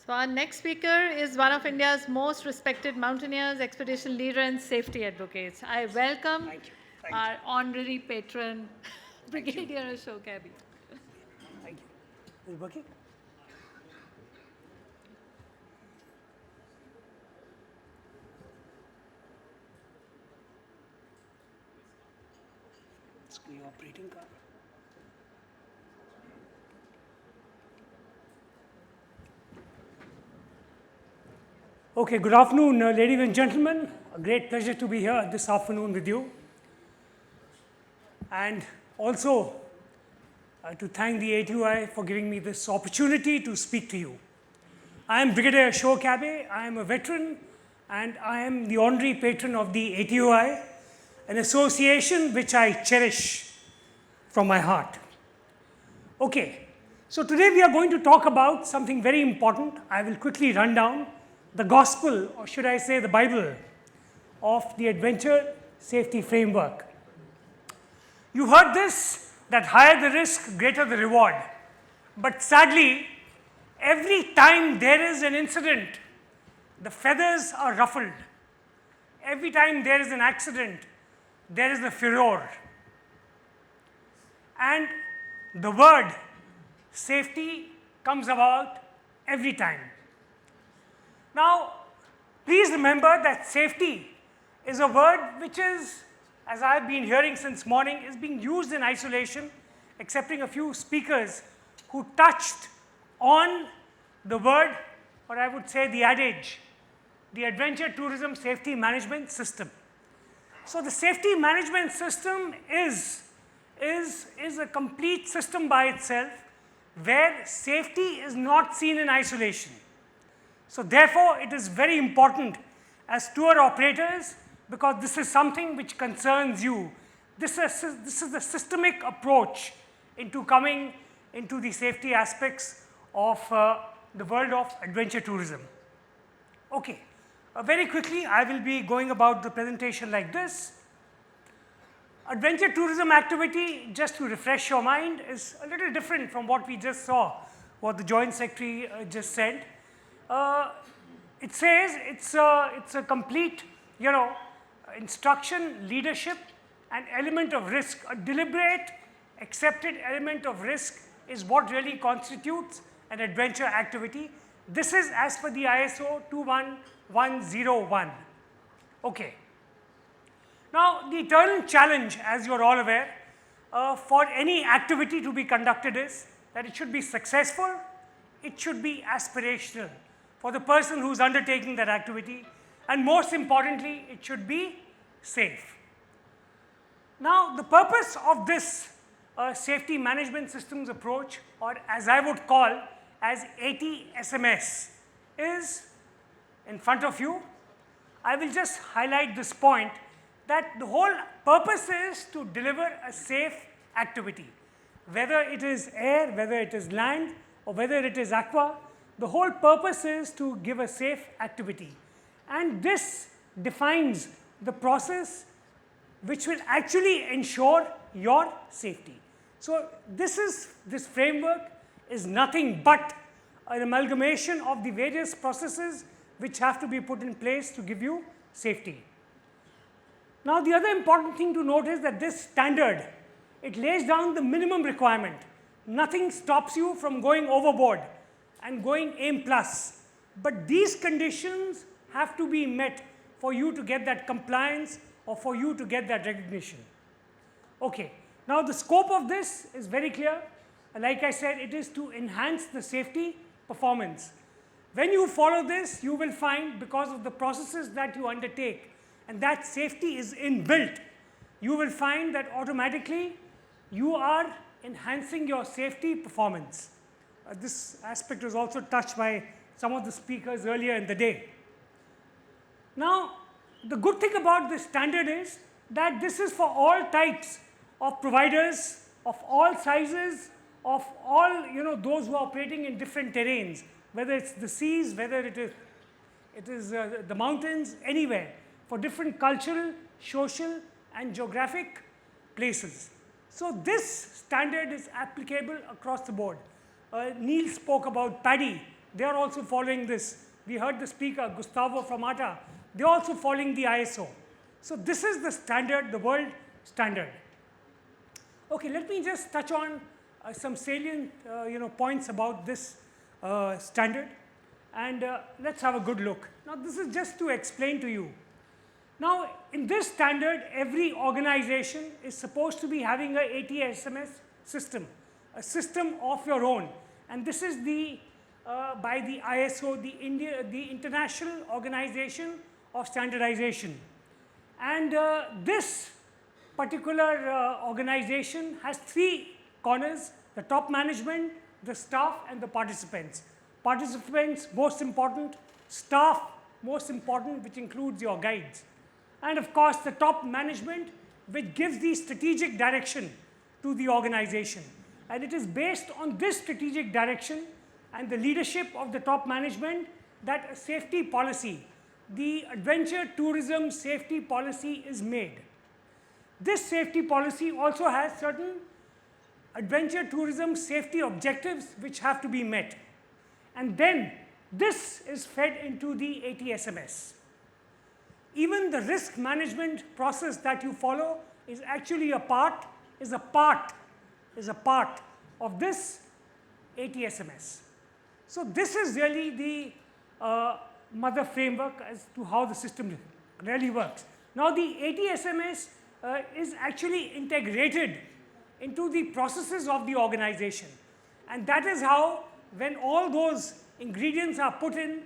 So our next speaker is one of India's most respected mountaineers, expedition leader and safety advocates. I welcome our honorary patron, Brigadier Ashok Abbey. Thank you. Is it working? It's the operating card. Okay, good afternoon, ladies and gentlemen. A great pleasure to be here this afternoon with you. And also to thank the ATOAI for giving me this opportunity to speak to you. I am Brigadier Ashok Abbey. I am a veteran and I am the honorary patron of the ATOAI, an association which I cherish from my heart. Okay, so today we are going to talk about something very important. I will quickly run down the gospel, or should I say the Bible, of the adventure safety framework. You heard this, that higher the risk, greater the reward. But sadly, every time there is an incident, the feathers are ruffled. Every time there is an accident, there is a furor. And the word safety comes about every time. Now, please remember that safety is a word which is, as I've been hearing since morning, is being used in isolation, excepting a few speakers who touched on the word, or I would say the adage, the Adventure Tourism Safety Management System. So the safety management system is a complete system by itself where safety is not seen in isolation. So therefore, it is very important as tour operators, because this is something which concerns you. This is a systemic approach into coming into the safety aspects of the world of adventure tourism. Okay, very quickly I will be going about the presentation like this. Adventure tourism activity, just to refresh your mind, is a little different from what we just saw, what the Joint Secretary just said. It says it's a complete, instruction, leadership, and element of risk. A deliberate, accepted element of risk is what really constitutes an adventure activity. This is as per the ISO 21101. Okay. Now, the eternal challenge, as you're all aware, for any activity to be conducted is that it should be successful, it should be aspirational for the person who's undertaking that activity, and most importantly, it should be safe. Now, the purpose of this safety management systems approach, or as I would call as ATSMS, is in front of you. I will just highlight this point that the whole purpose is to deliver a safe activity. Whether it is air, whether it is land, or whether it is aqua, the whole purpose is to give a safe activity. And this defines the process which will actually ensure your safety. So this framework is nothing but an amalgamation of the various processes which have to be put in place to give you safety. Now, the other important thing to note is that this standard, it lays down the minimum requirement. Nothing stops you from going overboard and going aim plus. But these conditions have to be met for you to get that compliance or for you to get that recognition. Okay. Now, the scope of this is very clear. Like I said, it is to enhance the safety performance. When you follow this, you will find, because of the processes that you undertake, and that safety is inbuilt, you will find that automatically you are enhancing your safety performance. This aspect was also touched by some of the speakers earlier in the day. Now, the good thing about this standard is that this is for all types of providers, of all sizes, of all those who are operating in different terrains, whether it's the seas, whether it is the mountains, anywhere, for different cultural, social, and geographic places. So this standard is applicable across the board. Neil spoke about paddy. they are also following this. We heard the speaker, Gustavo from ATA, they're also following the ISO. So this is the standard, the world standard. Okay, let me just touch on some salient points about this standard, and let's have a good look. Now this is just to explain to you. Now in this standard, every organization is supposed to be having a ATSMS system, a system of your own, and this is the by the ISO, the International Organization of Standardization. And this particular organization has three corners: the top management, the staff, and the participants. Participants most important, staff most important, which includes your guides. And of course, the top management, which gives the strategic direction to the organization. And it is based on this strategic direction and the leadership of the top management that a safety policy, the adventure tourism safety policy, is made. This safety policy also has certain adventure tourism safety objectives which have to be met. And then this is fed into the ATSMS. Even the risk management process that you follow is actually a part of this ATSMS. So this is really the mother framework as to how the system really works. Now the ATSMS is actually integrated into the processes of the organization, and that is how, when all those ingredients are put in,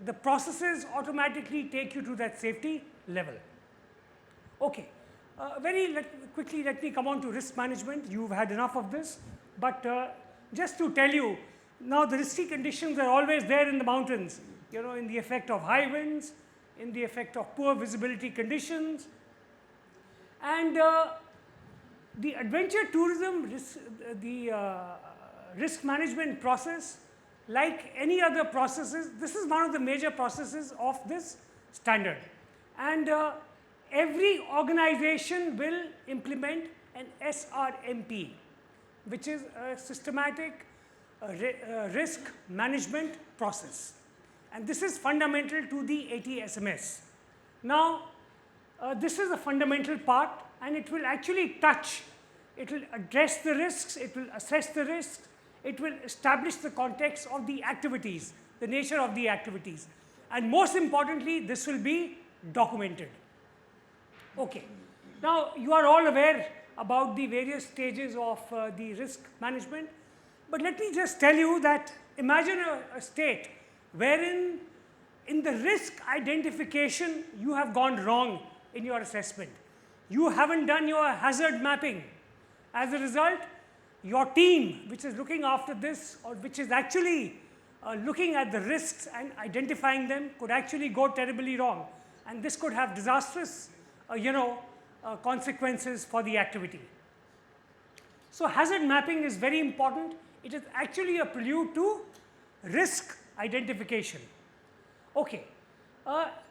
the processes automatically take you to that safety level. Okay, quickly let me come on to risk management. You've had enough of this, but just to tell you, now the risky conditions are always there in the mountains, in the effect of high winds, in the effect of poor visibility conditions. And the adventure tourism risk management process, like any other processes, this is one of the major processes of this standard. And every organization will implement an SRMP, which is a systematic risk management process. And this is fundamental to the ATSMS. Now, this is a fundamental part, and it will actually it will address the risks, it will assess the risks, it will establish the context of the activities, the nature of the activities. And most importantly, this will be documented. Okay. Now, you are all aware about the various stages of the risk management, but let me just tell you that imagine a state wherein in the risk identification you have gone wrong in your assessment. You haven't done your hazard mapping. As a result, your team, which is looking after this, or which is actually looking at the risks and identifying them, could actually go terribly wrong. And this could have disastrous, consequences for the activity. So hazard mapping is very important. It is actually a prelude to risk identification. Okay.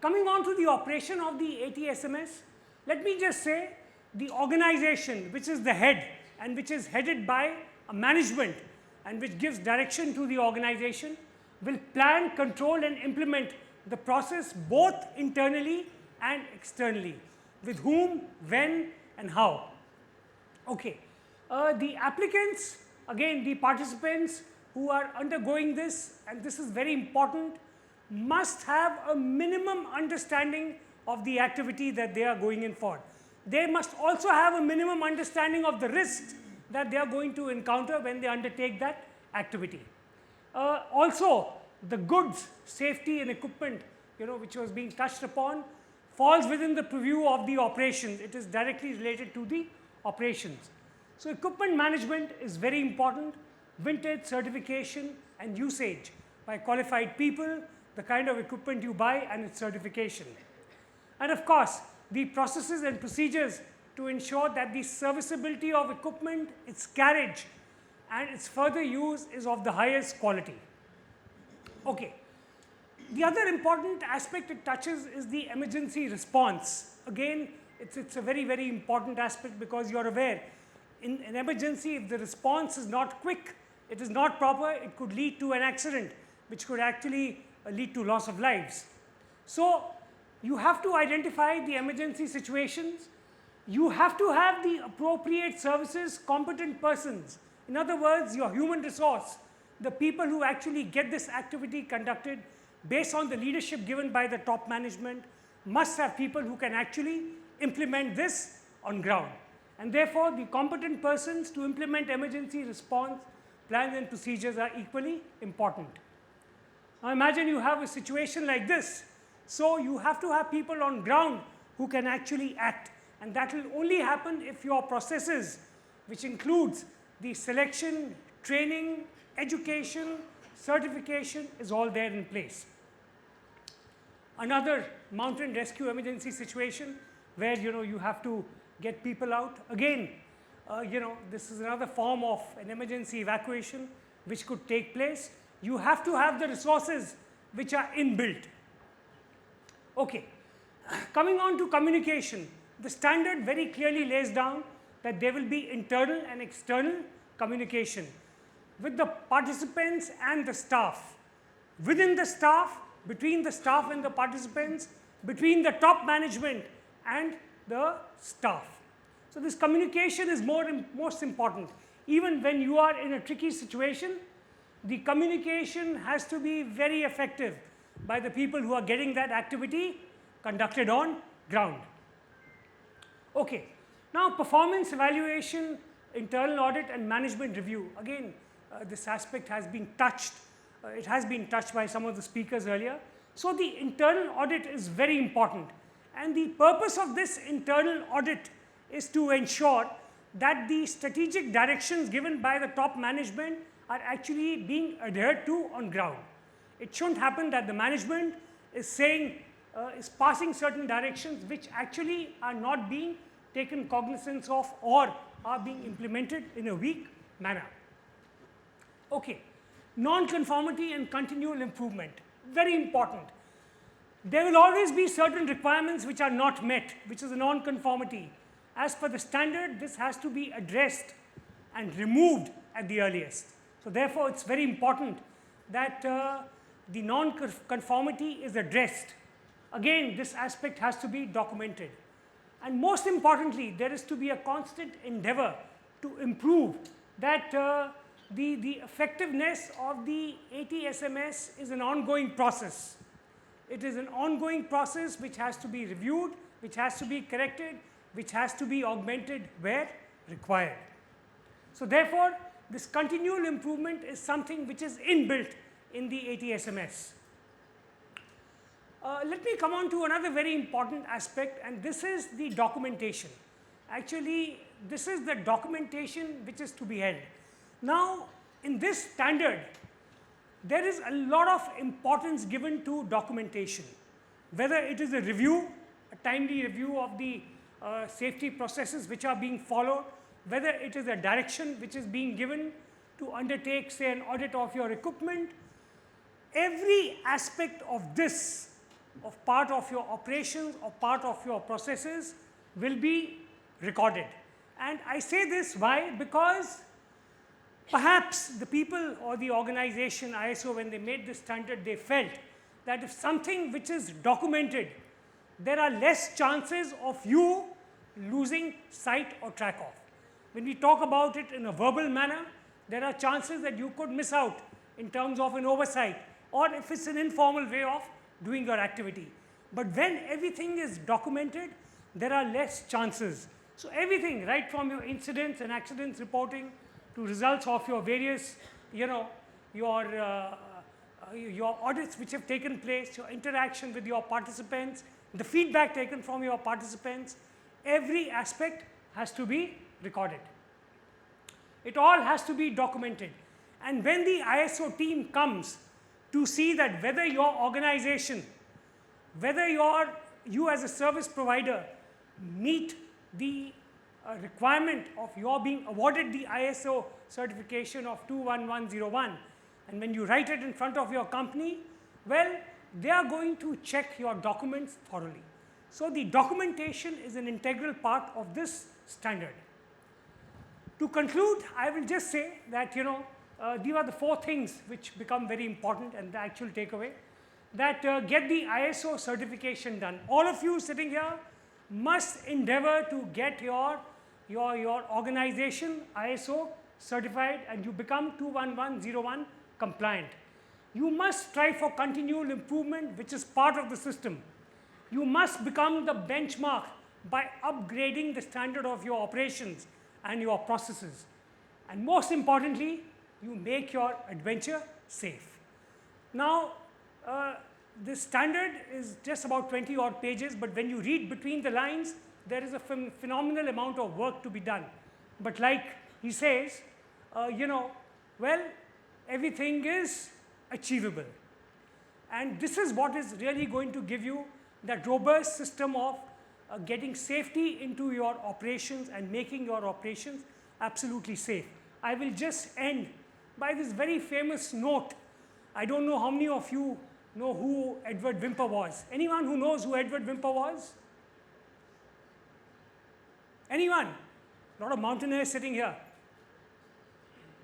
Coming on to the operation of the ATSMS, let me just say the organization, which is the head and which is headed by a management and which gives direction to the organization, will plan, control, and implement the process both internally and externally. With whom, when, and how. Okay. The applicants, again, the participants who are undergoing this, and this is very important, must have a minimum understanding of the activity that they are going in for. They must also have a minimum understanding of the risks that they are going to encounter when they undertake that activity. Also, the goods, safety, and equipment, which was being touched upon, falls within the purview of the operations. It is directly related to the operations. So equipment management is very important. Vintage, certification, and usage by qualified people, the kind of equipment you buy, and its certification. And of course, the processes and procedures to ensure that the serviceability of equipment, its carriage, and its further use is of the highest quality. Okay. The other important aspect it touches is the emergency response. Again, it's a very, very important aspect, because you're aware, in an emergency, if the response is not quick, it is not proper, it could lead to an accident which could actually lead to loss of lives. So you have to identify the emergency situations. You have to have the appropriate services, competent persons. In other words, your human resource, the people who actually get this activity conducted based on the leadership given by the top management, must have people who can actually implement this on ground. And therefore, the competent persons to implement emergency response plans and procedures are equally important. Now imagine you have a situation like this. So you have to have people on ground who can actually act. And that will only happen if your processes, which includes the selection, training, education, certification, is all there in place. Another mountain rescue emergency situation where you have to get people out. Again, this is another form of an emergency evacuation which could take place. You have to have the resources which are inbuilt. Okay, coming on to communication. The standard very clearly lays down that there will be internal and external communication with the participants and the staff. Within the staff, between the staff and the participants, between the top management and the staff. So this communication is most important. Even when you are in a tricky situation, the communication has to be very effective by the people who are getting that activity conducted on ground. Okay, now performance evaluation, internal audit and management review. Again, this aspect has been touched. It has been touched by some of the speakers earlier. So the internal audit is very important. And the purpose of this internal audit is to ensure that the strategic directions given by the top management are actually being adhered to on ground. It shouldn't happen that the management is saying, is passing certain directions which actually are not being taken cognizance of or are being implemented in a weak manner. Okay, non-conformity and continual improvement, very important. There will always be certain requirements which are not met, which is a non-conformity. As per the standard, this has to be addressed and removed at the earliest. So therefore, it's very important that the non-conformity is addressed. Again, this aspect has to be documented. And most importantly, there is to be a constant endeavor to improve that the effectiveness of the ATSMS is an ongoing process. It is an ongoing process which has to be reviewed, which has to be corrected, which has to be augmented where required. So therefore, this continual improvement is something which is inbuilt in the ATSMS. Let me come on to another very important aspect, and this is the documentation. Actually, this is the documentation which is to be held. Now, in this standard, there is a lot of importance given to documentation. Whether it is a review, a timely review of the safety processes which are being followed, whether it is a direction which is being given to undertake, say, an audit of your equipment, every aspect of this, of part of your operations or part of your processes will be recorded. And I say this why? Because perhaps the people or the organization ISO, when they made this standard, they felt that if something which is documented, there are less chances of you losing sight or track of. When we talk about it in a verbal manner, there are chances that you could miss out in terms of an oversight, or if it's an informal way of doing your activity. But when everything is documented, there are less chances. So everything, right from your incidents and accidents reporting to results of your various, your audits which have taken place, your interaction with your participants, the feedback taken from your participants, every aspect has to be recorded. It all has to be documented. And when the ISO team comes to see that whether your organization, whether you as a service provider meet the requirement of your being awarded the ISO certification of 21101, and when you write it in front of your company, well, they are going to check your documents thoroughly. So the documentation is an integral part of this standard. To conclude, I will just say that these are the 4 things which become very important and the actual takeaway. That get the ISO certification done. All of you sitting here must endeavor to get your organization ISO certified and you become 21101 compliant. You must strive for continual improvement, which is part of the system. You must become the benchmark by upgrading the standard of your operations and your processes. And most importantly, you make your adventure safe. Now, this standard is just about 20 odd pages, but when you read between the lines, there is a phenomenal amount of work to be done. But like he says, well, everything is achievable. And this is what is really going to give you that robust system of getting safety into your operations and making your operations absolutely safe. I will just end by this very famous note. I don't know how many of you know who Edward Whymper was. Anyone who knows who Edward Whymper was? Anyone? A lot of mountaineers sitting here.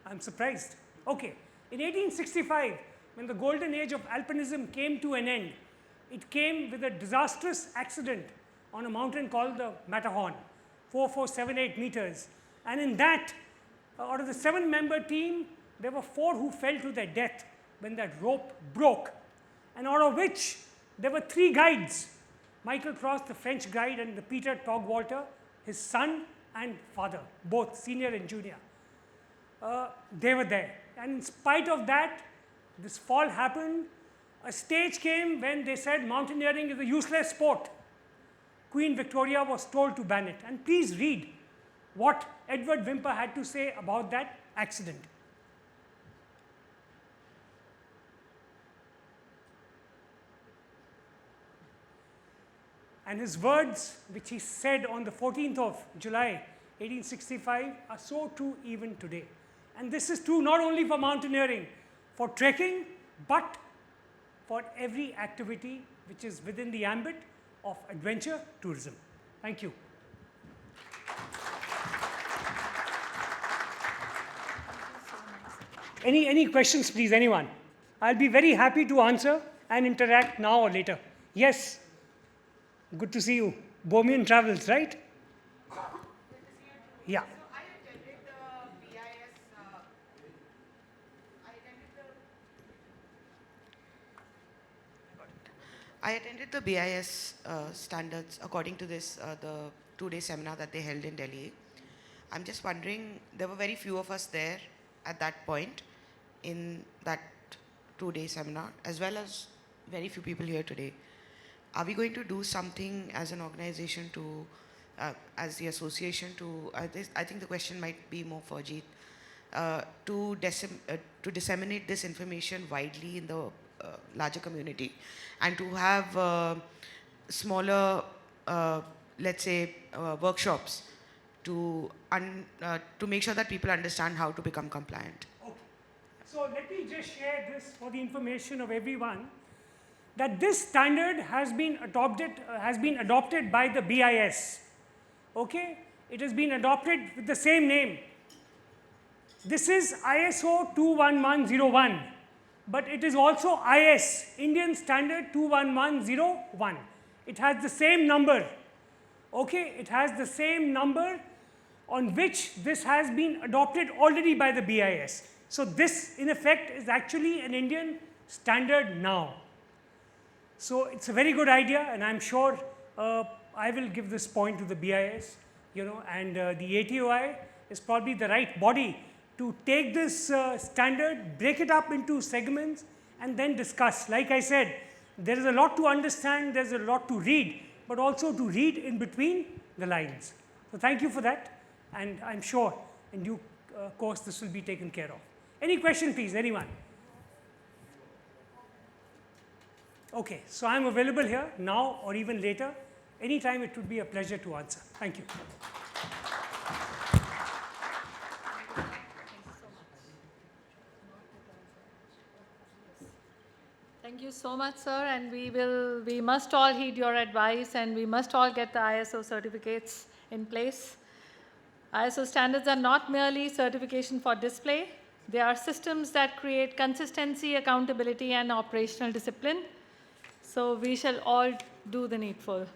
I'm surprised. Okay. In 1865, when the golden age of alpinism came to an end, it came with a disastrous accident on a mountain called the Matterhorn, 4478 meters. And in that, out of the 7-member team, there were 4 who fell to their death when that rope broke. And out of which, there were 3 guides. Michael Cross, the French guide, and the Peter Togwalter, his son and father, both senior and junior. They were there. And in spite of that, this fall happened. A stage came when they said mountaineering is a useless sport. Queen Victoria was told to ban it. And please read what Edward Whymper had to say about that accident. And his words, which he said on the 14th of July, 1865, are so true even today. And this is true not only for mountaineering, for trekking, but for every activity which is within the ambit of adventure tourism. Thank you. Any questions, please, anyone? I'll be very happy to answer and interact now or later. Yes? Good to see you. Bohemian Travels, right? Yeah. I attended the BIS standards according to this, the 2-day seminar that they held in Delhi. I'm just wondering, there were very few of us there at that point in that 2-day seminar, as well as very few people here today. Are we going to do something as an organization to, as the association to, I think the question might be more for Ajit, to disseminate this information widely in the larger community and to have smaller, let's say, workshops to make sure that people understand how to become compliant. Okay. So let me just share this for the information of everyone, that this standard has been adopted by the BIS. Okay? It has been adopted with the same name. This is ISO 21101, but it is also IS, Indian Standard 21101. It has the same number. Okay? It has the same number on which this has been adopted already by the BIS. So this, in effect, is actually an Indian standard now. So it's a very good idea, and I'm sure I will give this point to the BIS, and the ATOI is probably the right body to take this standard, break it up into segments, and then discuss. Like I said, there is a lot to understand, there's a lot to read, but also to read in between the lines. So thank you for that, and I'm sure in due course this will be taken care of. Any question, please, anyone? Okay, so I'm available here now or even later. Anytime it would be a pleasure to answer. Thank you. Thank you so much, sir, and we must all heed your advice and we must all get the ISO certificates in place. ISO standards are not merely certification for display, They are systems that create consistency, accountability, and operational discipline. So we shall all do the needful.